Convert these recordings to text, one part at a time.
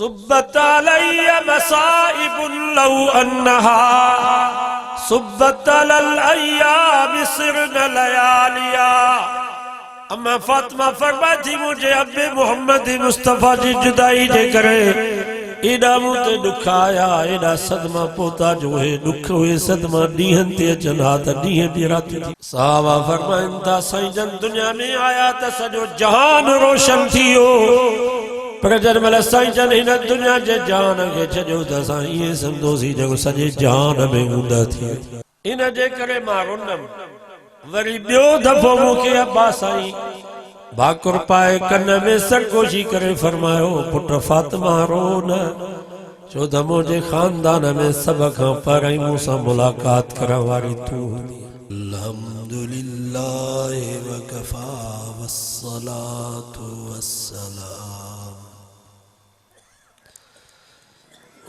सुब्बत अलैया मसाइबुन लौ अन्नहा सुब्बत अलल अय्याम सिरन लयालिया। अम्मा फातिमा फरमाती मुझे अब्बे मोहम्मद मुस्तफा जी जुदाई जे करे एडा मुते दुख आया, एडा सदमा पोता जो है दुख हुए सदमा डीहन ते चला त डीह भी रात थी। साहबा फरमाइन था साईं जन दुनिया में आया त सजो जहान रोशन थियो, पर जन मल साईं जन इन दुनिया जे जान के छजो त साईं ये समझोसी जो सजे जान में हूंदा थी। इन जे करे मां रुनम वरी बियो दफो मुखे अब्बा साईं भाकुर पाए कन में सरगोशी करे फरमायो पुट फातिमा रो न, छो त मुझे खानदान में सब खां पहिरीं मूंसां मुलाकात करण वारी तू। अल्हम्दुलिल्लाह व कफा वस्सलातु वस्सलाम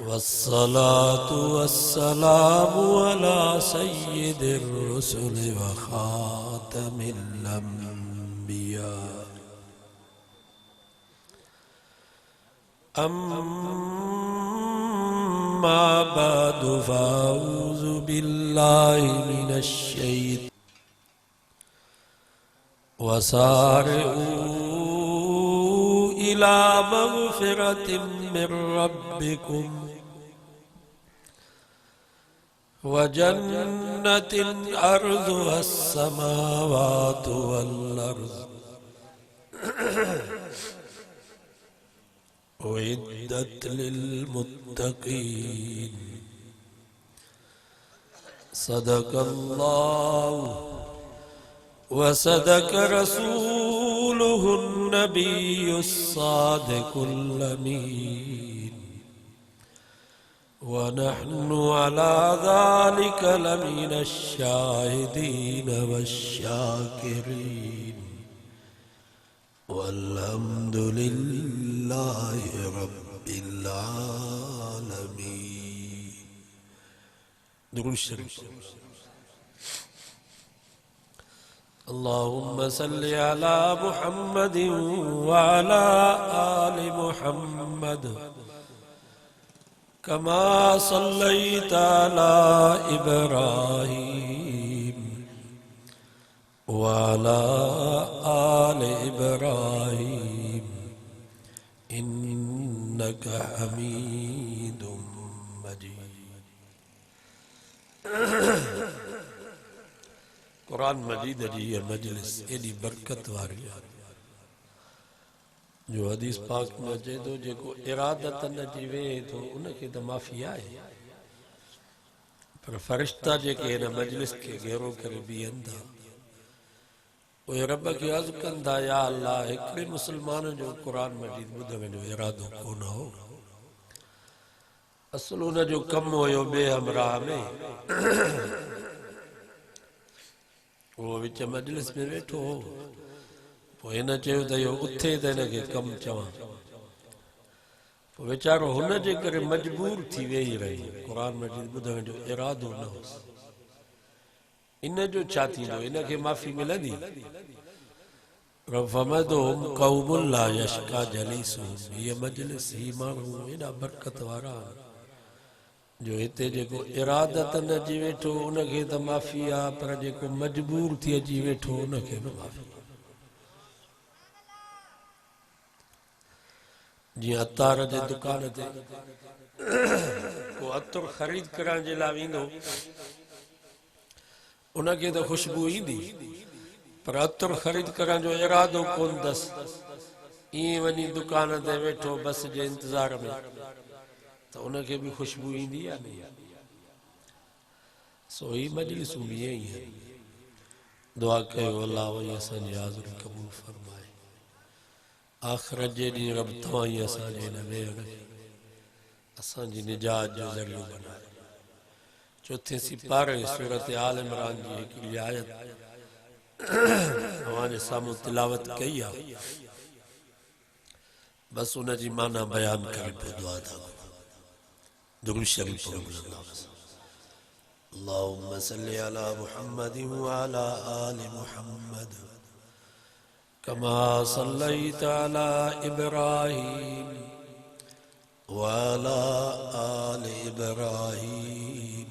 वस्सलातु वस्सलामु अला सय्यिदिर रुसुल व खातमिल अंबिया। अम्मा बअदु फ़अऊज़ु बिल्लाहि मिनश शैतानिर वसारिऊ इला मग़फ़िरतिम मिर रब्बिकुम व जन्नतिन अर्ज़ुहा अस्समावातु वल अर्ज़ उइद्दत लिल मुत्तक़ीन। सदक़ल्लाहु व सदक़ रसूलुहुन नबियुस सादिकुल अमीन व नहनु अला ज़ालिका लमिनश शाहिदीन वश्शाकिरीन वल्हम्दुलिल्लाहि रब्बिल आलमीन। दुरूद शरीफ। अल्लाहुम्मा सल्लि अला मुहम्मदिन व अला आलि मुहम्मद कमा सल्लैता अला इब्राहीम व अला आलि इब्राहीम इन्नका हमीदुम मजीद। कुरान मजीद जी ये मजलिस एडी बरकत वारी जो हदीस पाक में अचे थो जेको इरादत न जीवे तो उनखे त माफ़ी आहे, पर फरिश्ता जेके हिन मजलिस के घेरो करे बीहनि था उहे रब खे अर्ज़ कनि था या अल्लाह हिकिड़े मुस्लमान जो क़ुरान मजीद ॿुधण जो इरादो कोन हो, असुल हुन जो कमु हुयो ॿिए हमराह में वो विच मजलिस में वेठो हो, पोइ हिन चयो त इहो उथे त हिनखे कमु चवां, पोइ वीचारो हुन जे करे मजबूर थी वेही रही, क़ुरान मजीद ॿुधण जो इरादो न हुअसि। इन जो छा थींदो, इनखे माफ़ी मिलंदी? फमदहुम क़ौमुन ला यश्का जलीसुहुम। हीअ मजलिस ही माण्हू एॾा बरकत वारा जो हिते जेको इरादत न अची वेठो उनखे त माफ़ी आहे, पर जेको मजबूर थी अची वेठो उनखे बि माफ़ी। जीअं अतार जे दुकान ते को अतुर ख़रीद करण जे लाइ वेंदो उनखे त ख़ुशबू ईंदी, पर अतुर ख़रीद करण जो इरादो कोन अथसि, ईअं वञी दुकान ते वेठो बस जे इंतज़ार में त उनखे बि ख़ुशबू ईंदी आहे न। सो ही मजलिसूं बि ईअं ई आहिनि। दुआ कयो अल्लाह वही असांजी हाज़िरी क़बूल फरमाए, आख़िरत जे ॾींहुं रब तव्हां ई असांजे हिन वेहण असांजी निजात जो ज़रियो बनाए। चौथे सिपारे सूरत आल इमरान जी हिकिड़ी आयत तव्हांजे साम्हूं तिलावत कई आहे, बस उन जी माना बयान करे पोइ दुआ था कयूं। दुरूद शरीफ अल्लाहुम्मा सल्लि अला मुहम्मदिन व अला आलि मुहम्मद कमा सल्लैता अला इब्राहीम वअला आलि इब्राहीम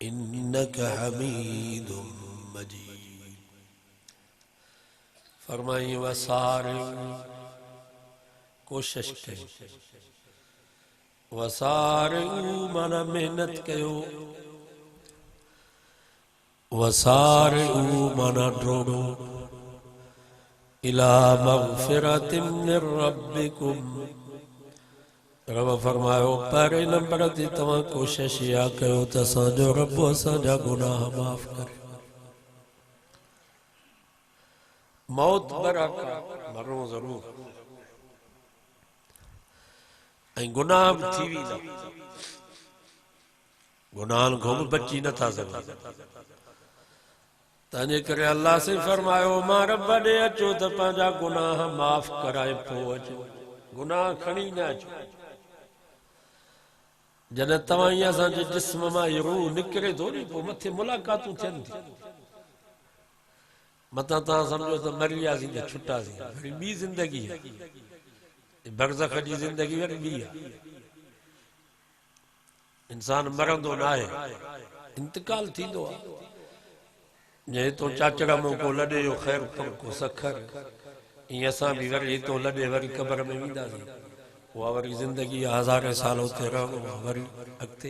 इन्नका हमीदुम मजीद। फरमाई वसारे कोशिश कयो, वसारे माना मेहनत कयो, वसारे माना ड्रोड़ो, इला मग़फ़िरतिम मिर रब्बिकुम। रब फरमायो पहिरें नंबर ते तव्हां कोशिश इहा कयो त असांजो रब असांजा गुनाह माफ़ करे। मौत बराक मरो ज़रूर ऐं गुनाह बि थी वेंदा, गुनाहनि खां बि बची नथा सघूं। तंहिंजे करे अल्लाह से फरमायो मां रब ॾे अचो त पंहिंजा गुनाह माफ़ कराए पोइ अचो, गुनाह खणी न अचो। जॾहिं तव्हां इहा असांजे जिस्म मां इहो रूह निकिरे थो नी, पोइ मथे मुलाक़ातूं थियनि थियूं। मतां तव्हां सम्झो त मरी वियासीं त छुटासीं, वरी ॿी ज़िंदगी आहे, बरज़ख जी ज़िंदगी वरी ॿी आहे। इंसान मरंदो न आहे, इंतकाल थींदो आहे। जंहिं तो चाचड़ा मूं को लॾे जो ख़ैर को सखर, ईअं असां बि वरी हितो लॾे वरी क़बर में वेंदासीं। उहा वरी ज़िंदगी हज़ारे साल उते रहणो, वरी अॻिते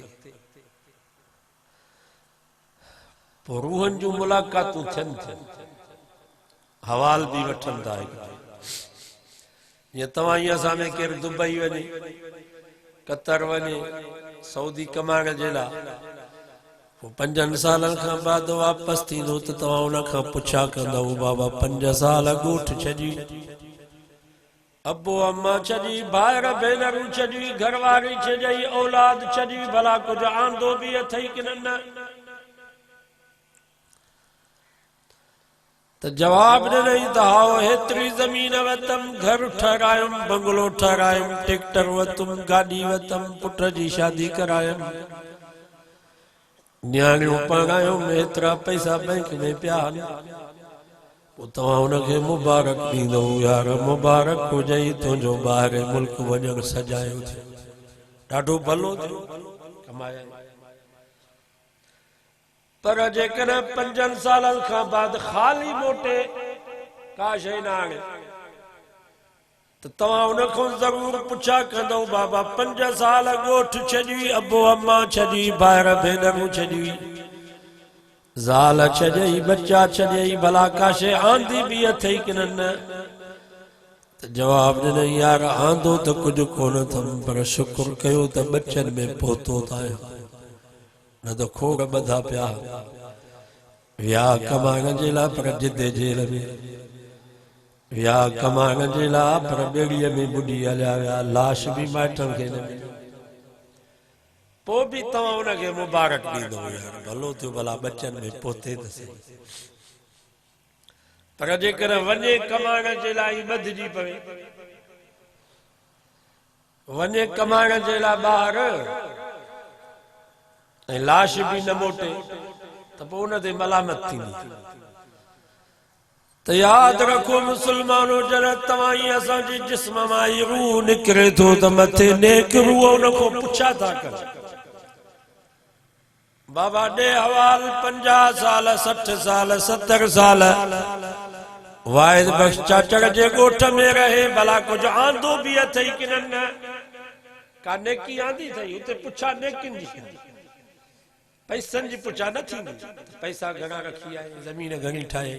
पोइ रूहनि जूं मुलाक़ातूं थियनि थियूं, हवाल बि वठनि था। जीअं तव्हां ईअं असां में केरु दुबई वञे, कतर वञे, सऊदी कमाइण जे लाइ, पोइ 5 सालनि खां बाद वापसि थींदो त तव्हां उन खां पुछा कंदव बाबा 5 साल ॻोठ छॾी, अबो अम्मा छॾी, भाइर भेनरूं छॾी, घरवारी छॾी, औलाद छॾी, भला कुझु आंदो बि अथई की न? त जवाब ॾिनई त हाओ हेतिरी ज़मीन वरितमि, घर ठहिरायुमि, बंगलो ठहिरायुमि, ट्रैक्टर वरितुमि, गाॾी वरितमि, पुट जी शादी करायमि, न्याणियूं पढ़ायुमि, एतिरा पैसा बैंक में पिया आहिनि। पोइ तव्हां हुनखे मुबारक ॾींदव, यार मुबारक हुजई तुंहिंजो ॿाहिरि मुल्क वञणु सजायो थियो, ॾाढो भलो थियो, कमाया। पर जेकॾहिं 5 सालनि खां बाद ख़ाली मोटे का शइ न आणे त तव्हां हुन खां ज़रूर पुछा कंदव बाबा 5 साल ॻोठ छॾी, अबो अम्मा छॾी, भाइर भेनरूं छॾी, ज़ाल छॾई, बच्चा छॾई, भला का शइ आंदी बि अथई की न? त जवाब ॾिनई यार आंदो त कुझु कोन अथमि, पर शुक्र कयो त बचनि में पहुतो त आहियां, न त खोड़ ॿधा पिया विया कमाइण जे लाइ, पर जिदे जेल में विया कमाइण जे लाइ, पर ॿेड़ीअ में ॿुॾी हलिया विया, लाश बि माइटनि खे न मिली। पोइ बि तव्हां हुनखे मुबारक ॾींदव, यार भलो थियो, भला बचनि में पहुते त सही। पर जेकॾहिं वञे कमाइण जे लाइ ॿधिजी पवे, वञे कमाइण जे लाइ ॿाहिरि ऐं लाश बि न मोटे, त पोइ हुन ते मलामत थींदी। त यादि रखो मुस्लमानो, जॾहिं तव्हां ईअं असांजे जिस्म मां ई रूह निकिरे थो त मथे नेक रूह हुन खां पुछा था कनि, बाबा ॾे हवाल 50 साल 60 साल 70 साल वाहिद बख्श चाचड़ जे ॻोठ में रहे, भला कुझु आंदो बि अथई की न? का नेकी आंदी अथई? हुते पुछा नेकिन जी, पैसनि जी पुछा न थींदी। पैसा घणा रखी आहे, ज़मीन घणी ठाहे,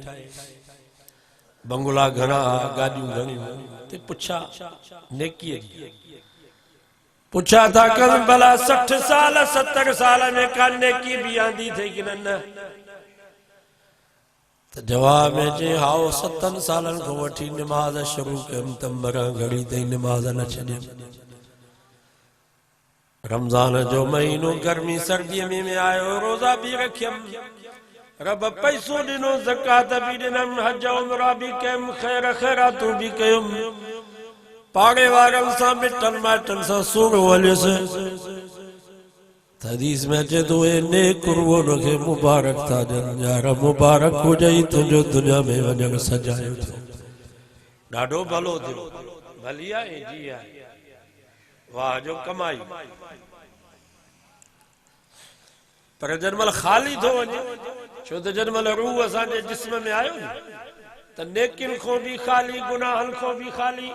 बंगला घणा, गाॾियूं घणियूं, ते पुछा नेकीअ जी पुछा था कनि, भला 60 साल 70 साल में का नेकी बि आंदी अथई की न? त जवाब में चई हाओ 7 सालनि खां वठी निमाज़ शुरू कयमि त मरण घड़ी ताईं निमाज़ न छॾियमि। रमज़ान जो महीनो गर्मी सर्दीअ में आयो, रोज़ा बि रखियमि, रब पैसो ॾिनो, ज़कात बि ॾिनमि, हज उमरा बि कयमि, ख़ैर ख़ैरातूं बि कयुमि, पाड़े वारनि सां मिटनि माइटनि सां सूर वलियुसि। हदीस में अचे थो नेक रूह हुनखे मुबारक था ॾियनि, यार मुबारक हुजई तुंहिंजो दुनिया में वञणु सजायो थियो, ॾाढो भलो थियो, भली आहे जी आहे। वाह जो कमाई पर जन्मल खाली थो वञे छो त जन्मल रूह असांजे जिस्म में आयो न त नेकिन को भी खाली गुनाहन को भी खाली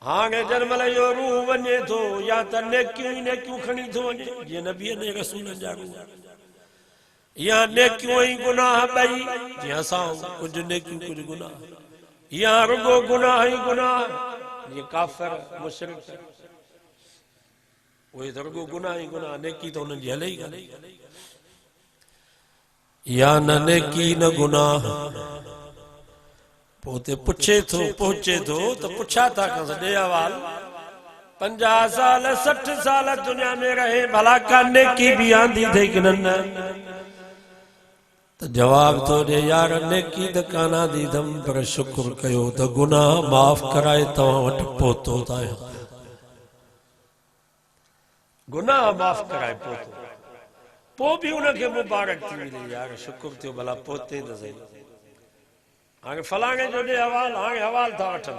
हाणे जन्मल यो रूह वञे थो या त नेकियूं ई नेकियूं खणी थो वञे जीअं नबी ने रसूल जा रूह या नेकियूं ई गुनाह ॿई जीअं असां कुझु नेकियूं कुझु गुनाह या रुगो गुनाह ई गुनाह जीअं काफ़िर मुशरिक उहे त रुगो गुनाह ई गुनाह नेकी त उन्हनि जी हले ई कान्हे या न नेकी न गुनाह पोते पुछे थो पहुचे थो तो पुछा था कंस दे हवाल 50 साल 60 साल दुनिया में रहे भला का नेकी भी आंदी थे कि न तो जवाब तो दे यार नेकी त काना दी दम पर शुक्र कयो तो गुनाह माफ कराए तवा वट पहुतो था गुनाह माफ कराए पहुतो पो भी उनके मुबारक थी मिले यार शुक्र थियो भला पहुते त सही हाणे फलाणे जो दे हवाल हाणे हवाल था वठन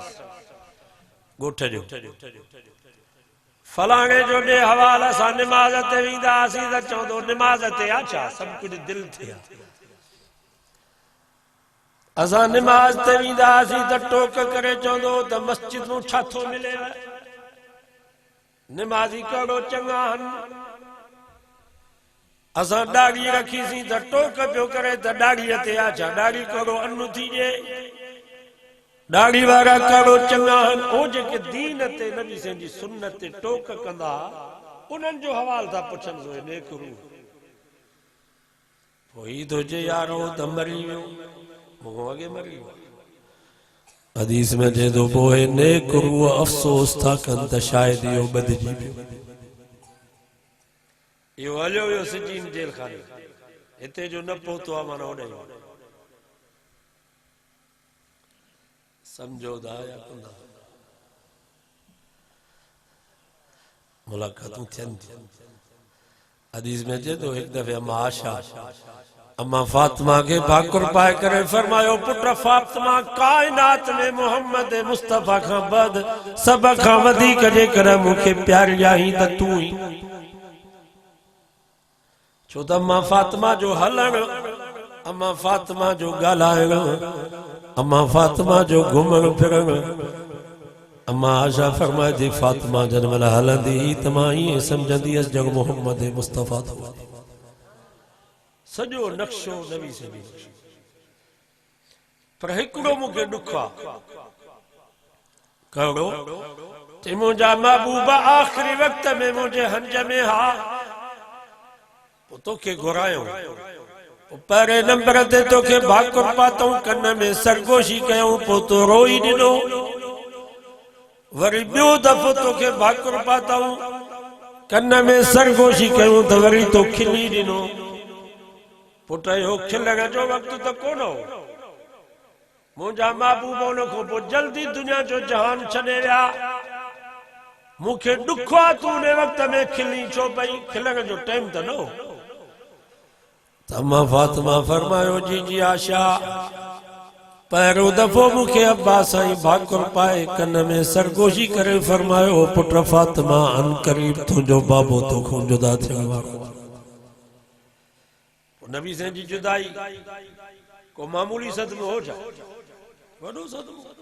गोठ जो फलाणे जो दे हवाल असां निमाज़ ते वेंदासीं त चवंदो निमाज़ ते आ छा सब कुछ दिल थे असां निमाज़ ते वेंदासीं त टोक करे चवंदो त मस्जिद में छा थो मिले निमाज़ी कहिड़ो चङा आहिनि असां ॾाढ़ी रखीसीं त टोक पियो करे त ॾाढ़ीअ ते आ छा ॾाढ़ी कहिड़ो अनु थीजे ॾाढ़ी वारा कहिड़ो चङा आहिनि ओ जेके दीन ते नबी साईं जी सुन्नत ते टोक कंदा उन्हनि जो हवाल था पुछनि सो नेक रूह पोइ थो चए यार हो त मरी वियो मूंखां अॻे मरी वियो हदीस में जे तो पोइ नेक रूह अफ़सोस था कनि त शायदि इहो बदिजी वियो यो हलियो वियो सिजीन जेल खाने हिते जो न पहुतो आहे माना होॾे समझो था या कंदा मुलाकातूं थियनि थियूं हदीस में जे तो एक दफ़े अम्मा फातिमा के भाकुर पाए करे फरमायो पुत्र फातिमा कायनात में मोहम्मद मुस्तफा खां बाद सब खां वधीक जेकर मूंखे प्यारी आहीं त तूं ई छो त अम्मा फातिमा जो हलण अम्मा फातिमा जो ॻाल्हाइण अम्मा फातिमा जो घुमण फिरण अम्मा आशा फरमाए थी फातिमा जन महिल हलंदी त मां ईअं सम्झंदी हुअसि ॼण मोहम्मद मुस्तफा थो सॼो नक्शो नबी से पर हिकिड़ो मूंखे ॾुख आहे कहिड़ो ते मुंहिंजा महबूब आख़िरी वक़्त में मुंहिंजे हंज में हा तोखे घुरायो पहिरें नंबर ते तोखे भाकुर पातऊं कन में सरगोशी कयूं पोइ तो रोई ॾिनो वरी ॿियो दफ़ो तोखे भाकुर पातऊं कन में सरगोशी कयूं त वरी तो खिली ॾिनो पुट यो खिलण जो वक़्त त कोन हो मुंहिंजा महबूब उन खां पोइ जल्दी दुनिया जो जहान छॾे विया मूंखे ॾुख आहे तूं उन वक़्त में खिली छो पई खिलण जो टाइम त न हो अम्मा फातिमा फरमायो जी आशा पहिरियों दफ़ो मूंखे अब्बा साईं भाकुर पाए कन में सरगोशी करे फरमायो पुट फातिमा अन करीब तुंहिंजो बाबो तोखां जुदा थियण वारो नबी साईं जी जुदाई को मामूली सदमो हो छा वॾो सदमो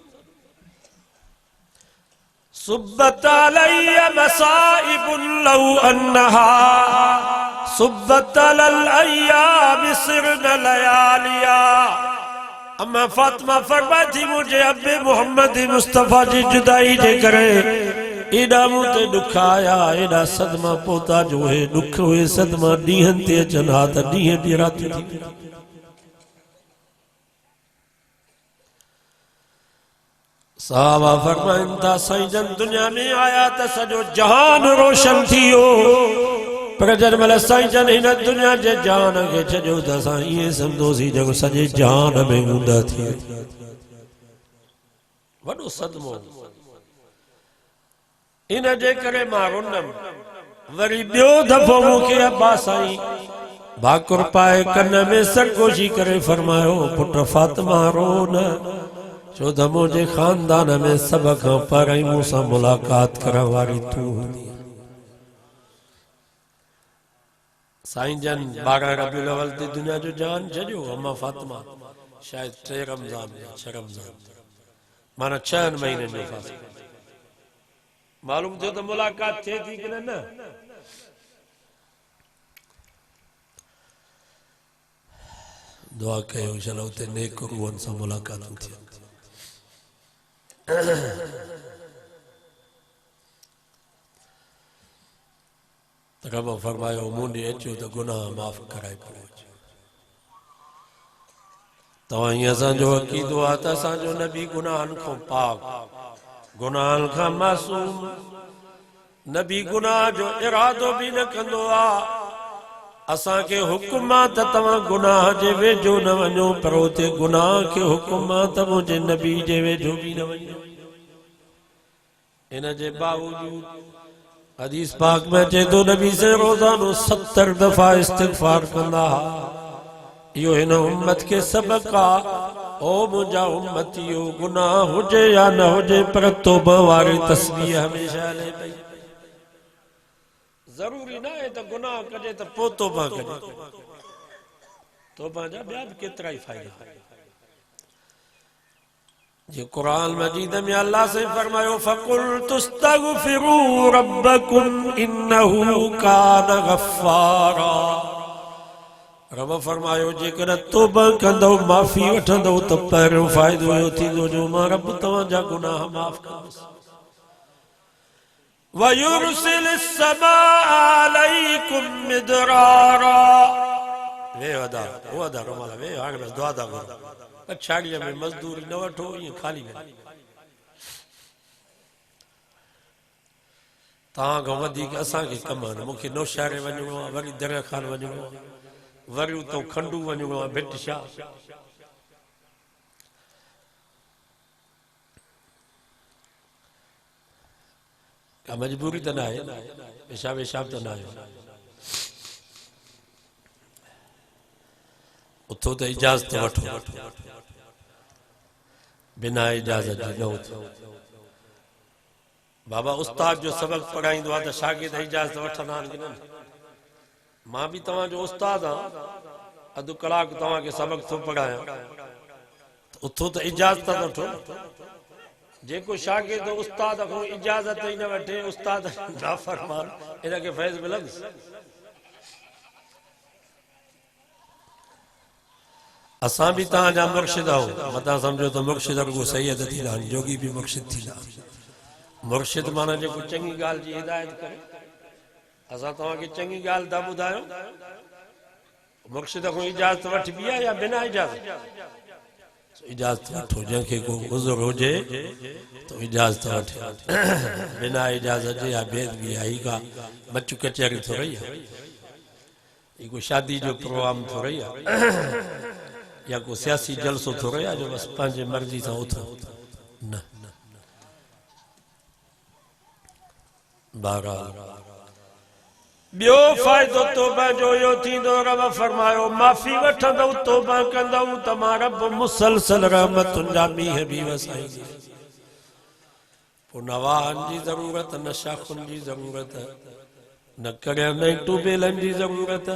सुब्बत अलैय मसाइबुन लौ अन्नहा सुब्बत अलल अय्याम सिरन लयालिया अम्मा फातिमा फरमाई थी मुझे अब्बे मोहम्मद मुस्तफा जी जुदाई जे करे एडा मुते दुख आया एडा सदमा पोता जो है दुख हुए सदमा ॾींहंनि ते अचनि हा त ॾींहं ॾींहुं राति थी साहबा फरमाइनि था साईं जन दुनिया में आया त सॼो जहान रोशन थी वियो पर जन महिल साईं जन हिन दुनिया जे जहान खे छॾियो त असां ईअं सम्झोसीं ॼण सॼे जहान में ऊंदा थी वॾो सदमो इन जे करे मां रुनमि वरी ॿियो दफ़ो मूंखे अब्बा साईं भाकुर पाए कन में सरगोशी करे फरमायो पुट फातिमा रो न छो त मुंहिंजे खानदान में सभ खां पहिरीं मूंसां मुलाक़ात करण वारी तूं हूंदी। साईं जन 12 रबीउल अव्वल ते दुनिया जो जान छॾियो। अम्मा फातिमा शायद 3 रमज़ान या 6 रमज़ान, माना 6 महीननि जो फासिलो। मालूम थियो त मुलाक़ात थिए थी कि न? दुआ कयो इंशाअल्लाह उते नेक रूहनि सां मुलाक़ातूं थियनि। रब फरमायो मूं ॾे अचो त गुनाह माफ़ कराए पियो अचो। तव्हां हीअं असांजो अक़ीदो आहे त असांजो नबी गुनाहनि खां पाक, गुनाहनि खां मासूम, नबी गुनाह जो इरादो बि न कंदो आहे। असांखे हुकुम आहे त तव्हां गुनाह जे वेझो न वञो, पर उते गुनाह खे हुकुम आहे त मुंहिंजे नबी जे वेझो बि न वञो। इन जे बावजूद हदीस पाक में अचे थो नबी से रोज़ानो 70 दफ़ा इस्तिग़फार कंदा। इहो हिन उम्मत खे सबक़ आहे। ओ मुंहिंजा उम्मतियो, गुनाह हुजे या न हुजे पर तौबा वारी तस्बीह हमेशह हले पई। ज़रूरी न आहे त गुनाह कजे त पोइ तौबा कजे। तौबा जा ॿिया बि केतिरा ई फ़ाइदा। जे कुरान मजीद में अल्लाह से फरमायो फ़कुल तुस्तगफिरू रब्बकुम इन्नहू कान गफ़्फ़ारा। रब फरमायो जेकर तौबा कंदो, माफ़ी वठंदो त पहिरियों फ़ाइदो इहो थींदो जो मां रब तव्हांजा गुनाह माफ़ कंदुसि। वयुरसिलिस समाअ अलैकुम मिदरारा। वे अदा वो अदा रमाला वे हाणे बस दुआ दा करो। पछाड़ीअ में मज़दूरी न वठो, ईअं ख़ाली न। तव्हां खां वधीक असांखे कम आहिनि। मूंखे नौशहरे वञिणो आहे, वरी दरिया खान वञिणो आहे, वरी उतां खंडू वञिणो आहे, भिट शाह। का मजबूरी त न आहे, पेशाब वेशाब त न आहे। उथो त इजाज़त वठो, बिना इजाज़त जे न उथो। बाबा उस्ताद जो सबक पढ़ाईंदो आहे त शागिर्द इजाज़त वठंदा आहिनि कि न? मां बि तव्हांजो उस्ताद आहियां, अधु कलाक तव्हांखे सबक थो पढ़ायां, उथो त इजाज़त त वठो। जेको शागिर्द उस्ताद खां इजाज़त ई न वठे, उस्ताद नाफ़रमान, इनखे फैज़ मिलंदुसि? असां बि तव्हांजा मुर्शिद आहियूं, मथां सम्झो त मुर्शिद रुॻो सैयद थींदा आहिनि, जोगी बि मुर्शिद थींदा। मुर्शिद माना जेको चङी ॻाल्हि जी हिदायत करे। असां तव्हांखे चङी ॻाल्हि था ॿुधायूं, मुर्शिद खां इजाज़त वठबी आहे या बिना इजाज़त? इजाज़त वठो। जंहिंखे को उज़ुर हुजे त इजाज़त वठे, बिना इजाज़त जे या बेदबी आहे। ही का मचू कचहरी थोरी आहे, ही को शादी जो प्रोग्राम थोरी आहे, या को सियासी जलसो थोरी आहे जो बस पंहिंजे मर्ज़ी सां उथो। न, बहरहाल ॿियो फ़ाइदो तौबा जो इहो थींदो, रब फरमायो माफ़ी वठंदव, तौबा कंदव त मां रब मुसलसल रहमतुनि जा मींहं बि वसाईंदुसि। पोइ न वाहनि जी ज़रूरत, न शाख़ुनि जी ज़रूरत, न कड़ियनि न टूबेलनि जी ज़रूरत,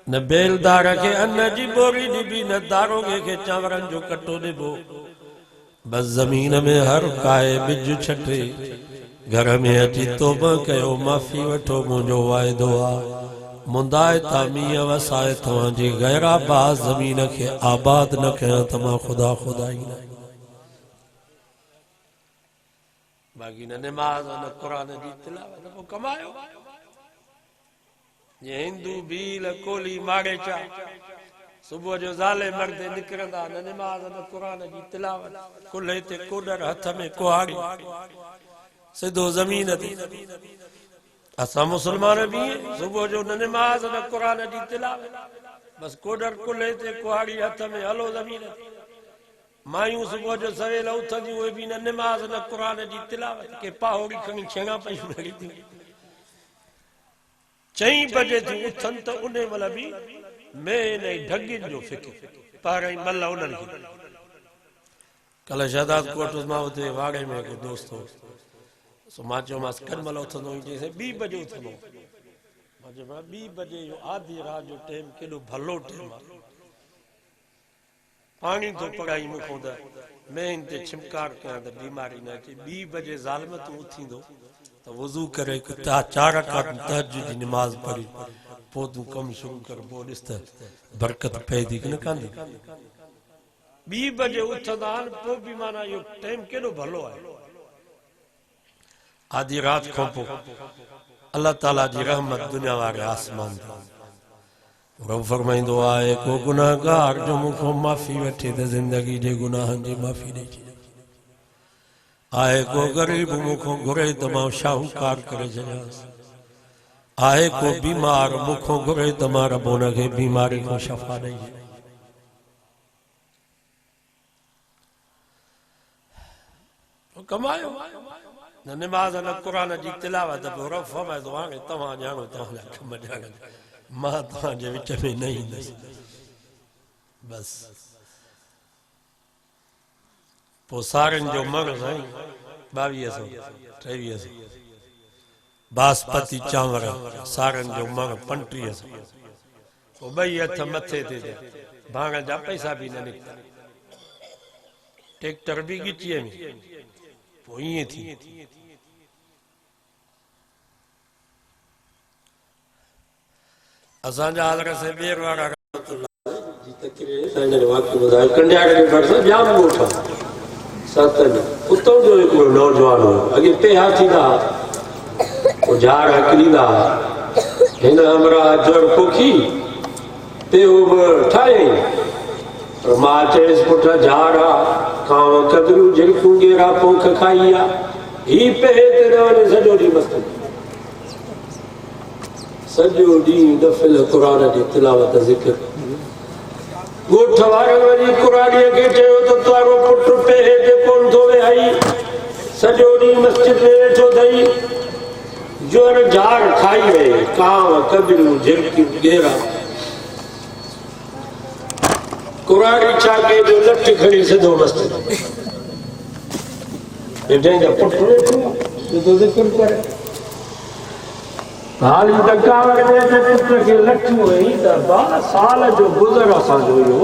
न बेलदार खे अन्न जी बोरी ॾिबी, न दारोगे खे चांवरनि जो कटो ॾिबो। बस ज़मीन में हर काए ॿिज छटे, घर में अची तौबा कयो, माफ़ी वठो। मुंहिंजो वाइदो आहे मुंदाए तामीह वसाए तव्हांजी गैराबाद ज़मीन खे आबाद न कयां त मां ख़ुदा ख़ुदा ई न। बाक़ी न निमाज़, न क़ुरान जी तिलावत, पोइ कमायो। ये हिंदू भील कोली मारे चा सुबुह जो ज़ाले मर्द निकिरंदा, न निमाज़, न क़ुरान जी तिलावत, कुल्हे ते कोडर, हथ में कुहाड़ी, सिधो ज़मीन ते। असां मुस्लमान भी सुबह जो न नमाज न कुरान जी तिलावत, बस कोडर कुल्हे ते कुहाड़ी हथ में, हलो ज़मीन ते। मायूं सुबह जो सवेल उथंदियूं, उहे भी न नमाज न कुरान जी तिलावत, के पाहोड़ी खणी छेड़ा पयूं लॻी थियूं। 4 बजे थियूं उथनि त उन महिल बि मेन ऐं ढगिन जो फिक्र, पहिरियों मल उन्हनि खे कल शहदाद कोट मां उते वाड़े में को दोस्त हो सो मां चयो मां कनमल उथंदो चई 2 बजे उथंदो मां चयो 2 बजे जो आधी रात जो टाइम केॾो भलो टाइम आहे पानी तो पढ़ाई मुखो द मैं इन ते छिमकार कयां त बीमारी न अचे 2 बजे ज़ालिम तू उथींदो त वज़ू करे 4 रकात तहज्जुद जी नमाज पढ़ी पो तू कम शुरू कर पो ॾिस त बरकत पए थी कि न कांदी 2 बजे उथंदा पो भी माना यो टाइम केॾो भलो आहे आधी रात खां पो अल्लाह ताला जी रहमत दुनिया वारे आसमान ते रब फरमाइंदो आहे को गुनाहगार जो मुखो माफ़ी वठे त ज़िंदगी जे गुनाहनि जी माफ़ी ॾेई छॾे आहे को ग़रीब मुखो घुरे त मां शाहूकार करे छॾियांसि आहे को बीमार मुखो घुरे त मां रब हुनखे बीमारी खां शफ़ा ॾेई छॾे कमायो न निमाज़ न क़ुरान जी तिलावत रब फरमाइंदो हाणे तव्हां ॼाणो तव्हांजा कम ॼाणनि मां तव्हांजे विच में न ईंदुसि बस पोइ सारनि जो मण साईं 2200 2300 बासमती चांवर सारनि जो मण 3500 पोइ 2 हथ मथे ते भाङ जा पैसा बि न निकिता ट्रैक्टर बि ॻिचीअ में पोइ ईअं थी असांजा हज़रत से ॿेर वारा जी तकरीर वाक़ियो ॿुधायो कंडियारे जे भरिसां जाम ॻोठ आहे सतन उतां जो हिकिड़ो नौजवान हो अॻे पेहा थींदा पोइ झाड़ हकिलींदा हिन हमरा जड़ पोखी पेहो बि ठाहे पर मां चयसि पुट झाड़ आहे कांव कदरियूं झिड़कूं गेरा पोख खाई आहे ही पेहे ते न वञे सॼो ॾींहुं मस्तु सॼो ॾींहुं नफ़िल क़ुरान जी तिलावत ज़िक्र ॻोठ वारनि वञी क़ुरानीअ खे चयो त तुंहिंजो पुटु पेहे ते कोन थो वेहाई सॼो ॾींहुं मस्जिद में वेठो अथई जो झाड़ खाई रहे कांव कदरियूं झिड़कियूं गेरा क़ुरानी छा कयो लठ खणी सिधो मस्जिद जंहिंजा पुटु वेठो सिधो ज़िक्र करे हाली तकावर में पुट खे लठियूं वई त 12 साल जो गुज़र असांजो हुयो